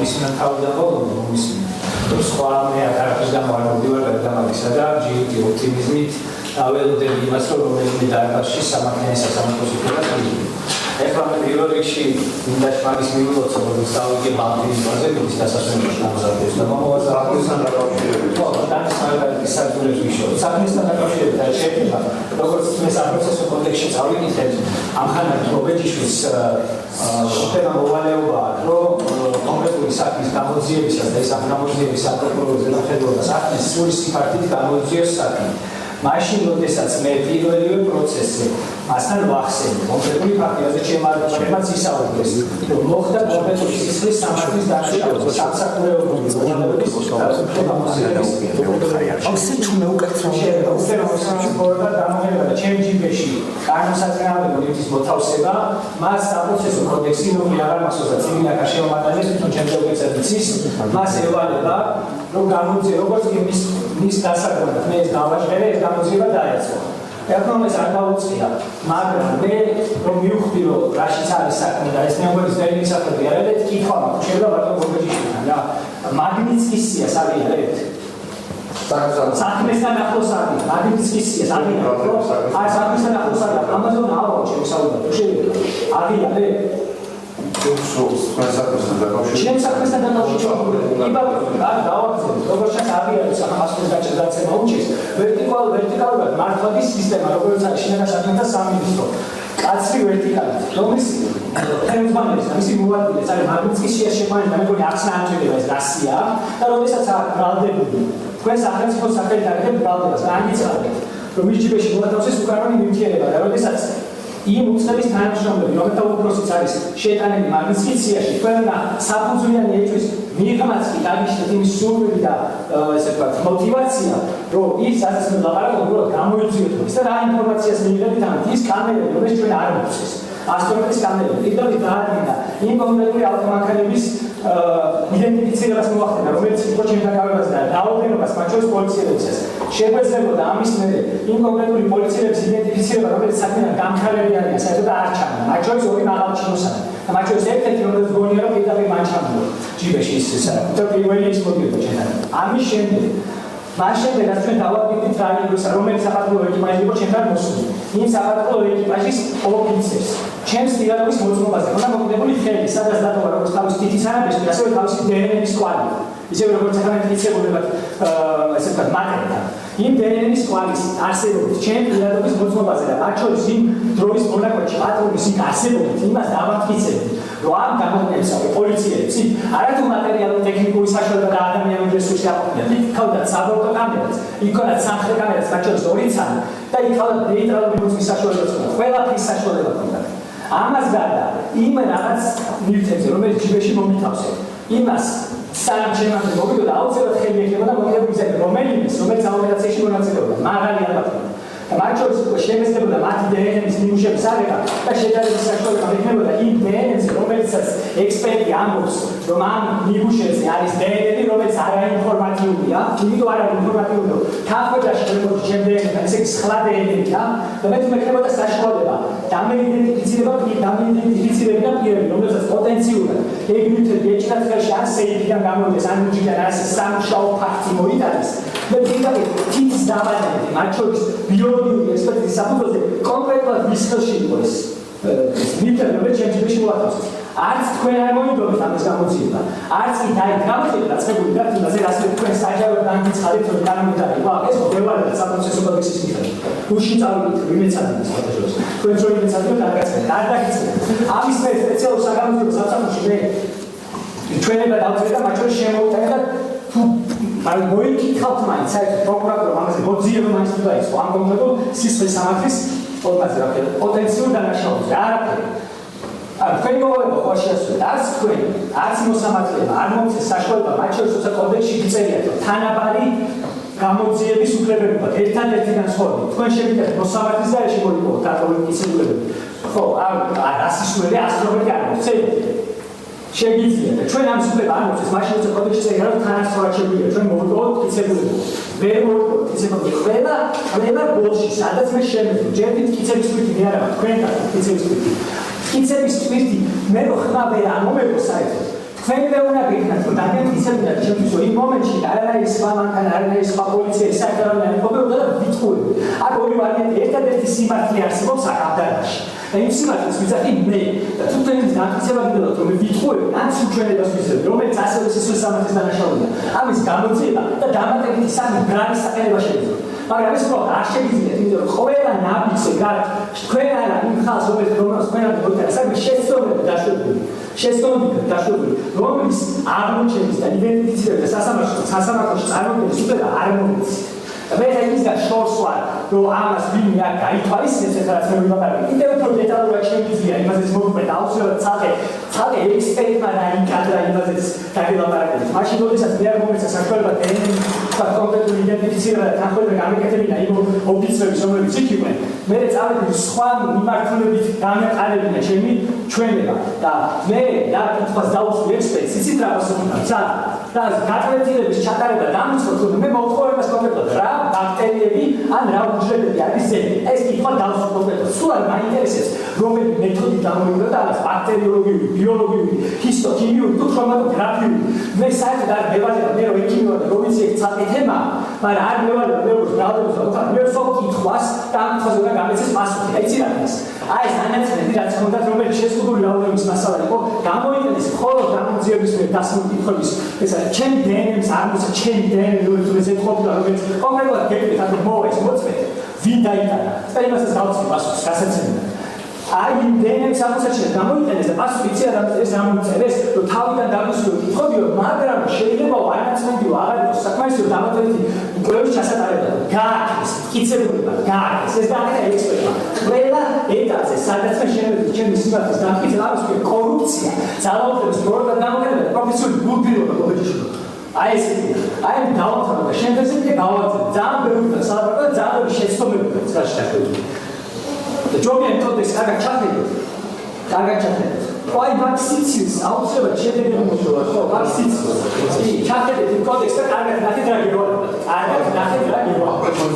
მისმენ თავიდან მოგონო მისმენ. სხვა მე არაფერს გამოვარდივარ გამაგისა და ჯიუტი ოპტიმიზმით ველოდები იმას რომ რომელიმე დაებაში სამართლის სასამართლოს იქნება. ეხლა მე პირველ რიგში მინდა მაგის მიულოცო რომ სწავლობდი ბანკის ბაზების დასასრულს გამოზარდებს და მომავალთან დაკავშირებით. ხო, დანიშნულების საერთაშორისო ვიშო. საქმესთან დაკავშირებით და შეეხება როგორც მე საპროცესო კონტექსტში წავიდეთ ამხანად პრობეჯიშვის შეტევა მოვალეობაა რომ კონკრეტული საქმის გამოძიებისას და ეს ამ გამოძიების საპროკურორო ზედამხედველობას ახდენს სრული სიფართით გამოძიოს საქმე. მაშინ როდესაც მე პირველივე პროცესზე მასთან ვახსენე კონკრეტული ფაქტი, რაზეც შემარჯვებაც ისაუბრეს, რომ მოხდა კონკრეტული სისხლის სამართლის დაშინება, სამსახურეობრივი მოძრაობის მე უკეთრე და ჩემ ჯიბეში განსაზღვრავებულ ნივთის მოთავსება, მას საპროცესო კოდექსი რომ აღარ მახსოვს და წმინდა შემომატანეს თვითონ ჩემზე უკეთებიცის, მას ევალება რომ გამოძიება როგორც მის დასაკვირად მე ეს დავაჟღერე ეს გამოძიება დაეწყო. ეხლა ეს არ დაუწყია, მაგრამ მე რომ მივხვდი რომ რაშიც არის საქმე და ეს მეუბნების დაიმისახები არადეთ კითხვა მაქვს შეიძლება ბატონ გოგეჯიშთან რა მაგნიცკისია სავიარეთ საქმესთან ახლოს არის მაგნიცკისია სავიარეთ აი საქმესთან ახლოს არის ამაზონ ავა ჩემს საუბარს შეიძლება აღიარეთ ჩემს საქმესთან დაკავშირებით იბავშვები დავაგზავნე როგორც აღიარეთ სახელმწიფოს გაჩერდაცემა უჩეს ვერტიკალურად მართლობის სისტემა როგორც არის შინაგან საქმეთა სამინისტრო კაცრი ვერტიკალით რომლის ხელმძღვანელის და მისი მოადგილეს არის მაგნიცკისია შეყვანა და მეგონი ახსნა ამჭირდება ეს რასია და როდესაც აქვს ბრალდებული თქვენ სახელმწიფო საქმეთა დაგებ ბრალდებას და აგიწყალეთ რომ ის ჯიბეში მოათავსეს უკანონი ნივთიერება და როდესაც იმ უცნების თანამშრომლები, რომელთა უფროსიც არის შეტანილი მაგნიცკისიაში, თქვენმა საფუძვლიანი ეჭვის მიღმაც კი დაგიშლეთ იმის სურვილი და ესე ვთქვათ мотиваცია, რომ ის ასე ლაპარაკობ უბრალოდ გამოიძიოთ ის და რა ინფორმაციას მიიღებით ამით, ის კამერები, რომელიც ჩვენ არ მოგვცეს. ასტრონომიკის კამერები, პირდაპირ დაადგინა იმ კონკრეტული ავტომანქანების იდენტიფიცირებას მოახდინა, რომელიც იყო ჩემთან გავებაზე და დაუბრუნებას მათ შორის პოლიციელებსაც. შეგვეძლებოდა ამის მერე იმ კონკრეტული პოლიციელების იდენტიფიცირება, რომელიც საქმიდან გამხარები არიან, საერთოდ არ ჩამოვა. მათ შორის ორი მაღალჩინოსანი. და მათ შორის ერთ-ერთი, რომელიც გონია, რომ პირდაპირ მან ჩამოვა ჯიბეში ის და პირველი ის მოდიოდა ჩემთან. ამის შემდეგ მას შემდეგ რაც ჩვენ დავადგინდით რა იყო, რომელიც საფათო ეკიპაჟი იყო ჩემთან მოსული. იმ საფათო ეკიპაჟის ოფიცერს ჩემს დიალოგის მოწმობაზე უნდა მოგდებული ხელი, სადაც დატოვა როგორც თავის თითის არაბეში, ასევე თავისი დნმ-ის კვალი. ისევე როგორც სახელმწიფოებრივად ესე ვთქვათ მაკეტა. იმ დნმ-ის კვალის არსებობით ჩემ დიალოგის მოწმობაზე და მათ შორის იმ დროის მონაკვეთში პატრონის იქ არსებობით იმას დავამტკიცებთ, რომ ამ გამოყენებისავე პოლიციელებს არათუ მატერიალური ტექნიკური საშუალება და ადამიანური რესურსი აყოფიათ. იქ ქავდათ საბორტო კამერაც, იქ ქონათ სამხრეთ კამერაც, მათ შორის ორი ცალი და იქ ქავდათ ნეიტრალური მუცმის საშუალებაც ქონდათ. ყველაფრის საშუალება ქონდათ. ამას გარდა იმ რაღაც ნივთებზე, რომელიც ჯიბეში მომითავსე, იმას სანამ შემამდე მოვიდოდა აუცილებლად ხელი ექნება და მოგებულზე რომელიც ოპერაციაში მონაწილეობდა მაღალი ალბათობით და მათ შორის შემეცდებოდა მათი დნმ-ის ნიმუშების აღება და შედარების საშუალება ექნებოდა იმ დნმ-ზე რომელიცაც ექსპერტი ამბობს რომ ამ ნიმუშებზე არის დნმ რომელიც არაინფორმატიულია იმიტომ არაინფორმატიული რომ თანხმობაში შემოგვიყვება ჩემ დნმ-თან ესე იგი სხვა დნმ-ია და მე მექნებოდა საშუალება დამეიდენტიფიცირებინა პირები რომელსაც პოტენციურად ეგ ნივთები ეჭდათ ხელში ან სეიფიდან გამოვიდეს ან უჯიდან ასე სამშაო ფაქტი მოიტანეს და პირდაპირ თითის დავაჯერეთ მათ შორის ბიოლოგიური ექსპერტიზის საფუძველზე კონკრეტულად მის ხელში იყო ეს ნივთები რომელიც ჩემ ჯიბეში მოათავსეს არც თქვენ არ მოიდობთ ამის გამოძიება არც კი გამოძიება დაწყებული და იმაზე რასაც თქვენ საჯაროდ განიცხადეთ რომ განმეძარი ვა ეს მოდელად საპროცესო კოდექსის მიხედვით უშინ წავიდით ვიმეცადეთ ფოტოჟურს თქვენ რო იმეცადეთ არ გაწევთ არ დაგიწევთ ამის მე სპეციალურ საგამოძიებო სამსახურში მე ჩვენება დავწერე და მათ შორის შემოვიტანე და თუ არ მოიქითხავთ მაინც საერთოდ პროკურატორმა ამაზე მოძიება მაინც თუ დაიწყო ამ კონკრეტულ სისხლის სამართლის ფორმაზე რა ქვია პოტენციურ დანაშაულს და არაფერი თქვენი მოვალეობა ხო შეასრულეთ არც თქვენ არც მოსამართლეობა არ მომცეს საშუალება მათ შორის როცა კოდექსში გიწერიათ რომ თანაბარი გამოძიების უფლებები გვაქვს ერთადერთი განსხვავება თქვენ შევიდეთ მოსამართლის გარეშე მოიპოვოთ დატოვების უფლებები ხო რასისვლელი ასტრობები არ მოხსენეთ შეგიძლიათ ჩვენ ამ უფლება არ მოხსენს მაშინ როცა კოდექსში წერია რომ თანასწორად შეგვიძლია ჩვენ მოვიპოვოთ კიცებულები ვერ მოვიპოვოთ კიცებულები ყველა ბოლში სადაც მე შემეძლო ჯერ კიცების თვითი მე არა თქვენ კიცების თვითი კიცების თვითი მე რო ხმა ვერ ამომეყო საერთოდ თქვენივე უნდა გიქნათ, რომ დაგემისებინათ ჩემთვის, რომ იმ მომენტში არანაირი სხვა მანქანა, არანაირი სხვა პოლიცია საერთოდ არ ყოფილა და ვიტყუები. აქ ორი ვარიანტი, ერთადერთი სიმართლე არსებობს აქ აბდარაში. და იმ სიმართლეს ვიზახი მე და თუ თქვენ დამტკიცება გინდათ, რომ ვიტყუები, ან სუჩვენებას ვიზები, რომელიც ასევე სისხლის სამართლის დანაშაულია. ამის გამოძიება და დამატებითი სამი გრამის საყენება შეიძლება. მაგრამ ეს უფრო არ შეგიძლიათ, იმიტომ რომ ყველა ნაბიჯზე გარეთ თქვენ არა იმ ხალხს, რომელსაც თქვენ არ გქონდათ, საერთოდ შეცდომები დაშვებული, რომლის აღმოჩენის და იდენტიფიცირების და სასამართლოში წარმოქმნის უფლება არ მომიცით. მე ის და შორს ვარ, რომ ამას ვინმე არ გაითვალისწინებს, ეხლა მე ვიმაგარი. კიდევ უფრო დეტალურად შემიძლია იმაზეც მოგვიყვეთ, აუცილებლად ცალკე ექსპერტმა დაიკადრა იმაზეც დაგელაპარაკეთ. მაშინ როდესაც მე არ მომეცა საქმეება და კონკრეტული იდენტიფიცირება და თანხმობა გამეკეთებინა იმ ოფიცრების, რომლებიც იქ იყვნენ, მე წავედი სხვა მიმართულებით განაყარებინა ჩემი ჩვენება და მე რა კითხვას დავუსვი ექსპერტს, იცით რა მოსწონდა? და გაწყვეტილების ჩატარება დამიწყოთ, რომ მე მოვთხოვებას კონკრეტულად რა ბაქტერიები ან რა უჯრედები არის ზედი. ეს კითხვა დავუსვი კონკრეტულად. სულ არ მაინტერესებს, რომელი მეთოდი გამოიყენა და ამას ბაქტერიოლოგიური, ბიოლოგიური, ჰისტოქიმიური თუ ქრომატოგრაფიული. მე საერთოდ არ მევალება, მე რომ ექიმი ვარ და პროვინციის ცალკე თემა, მაგრამ არ მევალება მე როგორც ბრალდების ვარ, მე სულ კითხვას და ამ კითხვაზე უნდა გამეცეს პასუხი. აიცი რა ის? აი ეს ანაცვლები რაც ხონდათ, რომელიც შეზღუდული რაოდენობის მასალა იყო, გამოიყენეს მხოლოდ გამოძიების მიერ დასმული კითხვების ესა ჩემი დნმ-ს არ მოსა ჩემი დნმ რომელიც ეთყობოდა რომელიც კონკრეტულად გეკითხეთ ანუ მოვა ეს მოწმეთ ვინ დაიტანა და იმასაც გავცი პასუხს გასაცემად აი იმ დნმ-ს აღმოსაჩინად გამოიყენეს და პასუხი იცი რა ეს ამოწერეს რომ თავიდან დაგუსვიო კითხობიო მაგრამ შეიძლება არანაცნობიო აღარ იყოს საკმარისო დამატებითი კვლევის ჩასატარება გააკეთეს მტკიცებულება გააკეთეს ეს დააკეთა ექსპერტმა ყველა ეტაპზე სადაც შეიძლება ჩემი სიმართლის დამტკიცება არის კორუფცია ძალაუფლების პროგრამა გამოყენება პროფესიული გულბილობა გობეჭიშვილო აი ეს აი დავამთავრე და შემდეგზე მე გავაძლევ ძალიან ბევრი და საერთოდ ძალიან ბევრი შეცდომები გაქვს შეხებული და ჯობია კოდექს კარგად ჩახედოთ აი ვაქსიციის აუცილებლად შედეგები მოხდება ხო ვაქსიციის ჩახედეთ იმ კოდექსს და